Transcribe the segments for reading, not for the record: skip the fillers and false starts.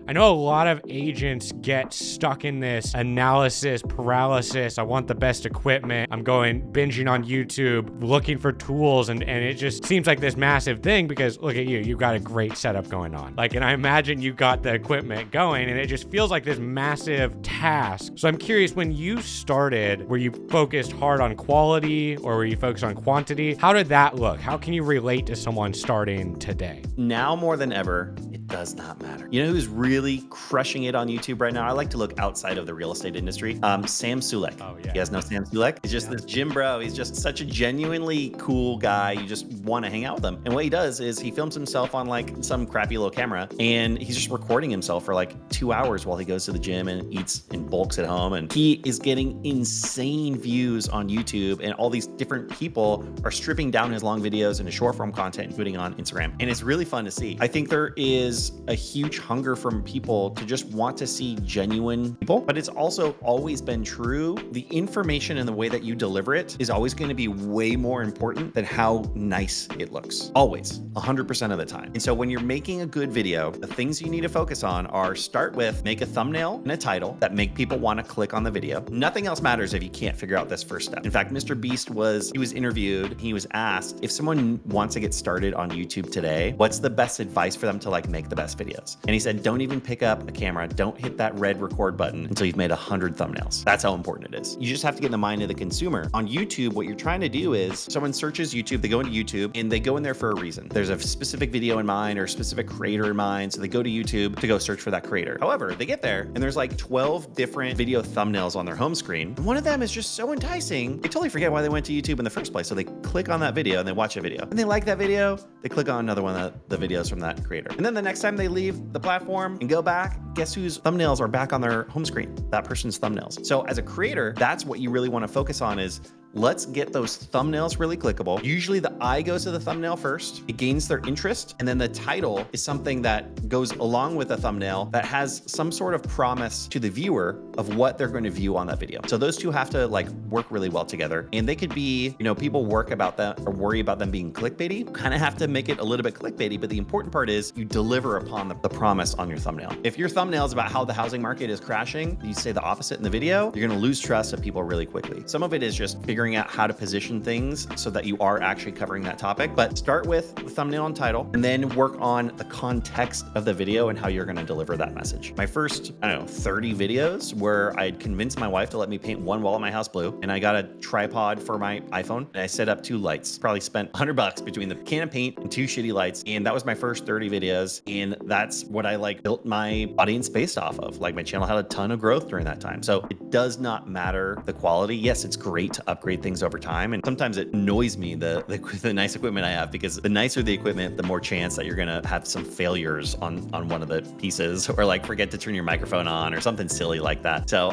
I know a lot of agents get stuck in this analysis paralysis. I want the best equipment. I'm going binging on YouTube, looking for tools, and it just seems like this massive thing because look at you, you've got a great setup going on. Like, and I imagine you got the equipment going and it just feels like this massive task. So I'm curious, when you started, were you focused hard on quality or were you focused on quantity? How did that look? How can you relate to someone starting today? Now more than ever, it does not matter. You know who's really crushing it on YouTube right now? I like to look outside of the real estate industry. Sam Sulek. Oh, yeah. You guys know Sam Sulek? He's just this gym bro. He's just such a genuinely cool guy. You just want to hang out with him. And what he does is he films himself on like some crappy little camera and he's just recording himself for like 2 hours while he goes to the gym and eats in bulks at home. And he is getting insane views on YouTube, and all these different people are stripping down his long videos into short form content and putting on Instagram. And it's really fun to see. I think there is a huge hunger from people to just want to see genuine people, but it's also always been true. The information and the way that you deliver it is always going to be way more important than how nice it looks. Always, 100% of the time. And so when you're making a good video, the things you need to focus on are start with make a thumbnail and a title that make people want to click on the video. Nothing else matters if you can't figure out this first step. In fact, Mr. Beast was interviewed. He was asked if someone wants to get started on YouTube today, what's the best advice for them to like make the best videos? And he said, don't even pick up a camera. Don't hit that red record button until you've made 100 thumbnails. That's how important it is. You just have to get in the mind of the consumer. On YouTube, what you're trying to do is someone searches YouTube, they go into YouTube and they go in there for a reason. There's a specific video in mind or a specific creator in mind. So they go to YouTube to go search for that creator. However, they get there and there's like 12 different video thumbnails on their home screen. And one of them is just so enticing, they totally forget why they went to YouTube in the first place. So they click on that video and they watch a video and they like that video. They click on another one of the videos from that creator. And then the next time they leave the platform and go back, guess whose thumbnails are back on their home screen? That person's thumbnails. So as a creator, that's what you really want to focus on is let's get those thumbnails really clickable. Usually the eye goes to the thumbnail first. It gains their interest. And then the title is something that goes along with the thumbnail that has some sort of promise to the viewer of what they're going to view on that video. So those two have to like work really well together. And they could be, you know, people work about that or worry about them being clickbaity. You kind of have to make it a little bit clickbaity, but the important part is you deliver upon the promise on your thumbnail. If your thumbnail is about how the housing market is crashing, you say the opposite in the video, you're going to lose trust of people really quickly. Some of it is just figuring out how to position things so that you are actually covering that topic. But start with the thumbnail and title, and then work on the context of the video and how you're going to deliver that message. My first, 30 videos where I'd convinced my wife to let me paint one wall in my house blue, and I got a tripod for my iPhone, and I set up 2 lights. Probably spent $100 between the can of paint and 2 shitty lights, and that was my first 30 videos, and that's what I like built my audience based off of. Like my channel had a ton of growth during that time. So it does not matter the quality. Yes, it's great to upgrade things over time. And sometimes it annoys me, the nice equipment I have, because the nicer the equipment, the more chance that you're going to have some failures on one of the pieces, or like forget to turn your microphone on or something silly like that. So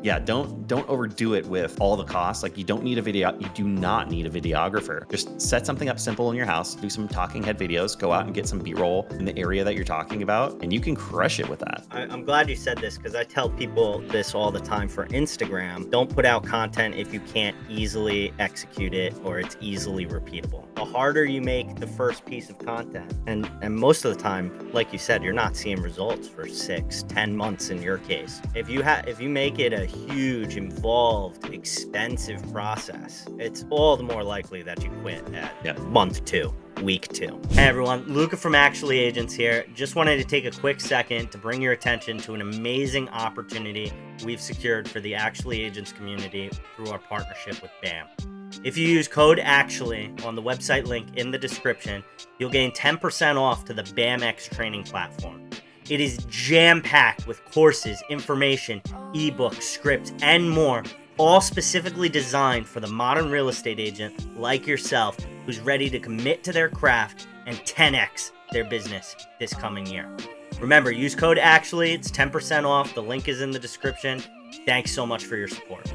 yeah, don't overdo it with all the costs. Like you don't need a video. You do not need a videographer. Just set something up simple in your house, do some talking head videos, go out and get some B-roll in the area that you're talking about, and you can crush it with that. I'm glad you said this because I tell people this all the time for Instagram. Don't put out content if you can't easily execute it or it's easily repeatable. The harder you make the first piece of content, and most of the time, like you said, you're not seeing results for 6-10 months in your case. If you make it a huge, involved, expensive process, it's all the more likely that you quit at month 2. Week 2. Hey everyone, Luca from Actually Agents here. Just wanted to take a quick second to bring your attention to an amazing opportunity we've secured for the Actually Agents community through our partnership with BAM. If you use code ACTUALLY on the website link in the description, you'll gain 10% off to the BAMX training platform. It is jam-packed with courses, information, ebooks, scripts, and more, all specifically designed for the modern real estate agent like yourself who's ready to commit to their craft and 10x their business this coming year. Remember, use code ACTUALLY. It's 10% off. The link is in the description. Thanks so much for your support.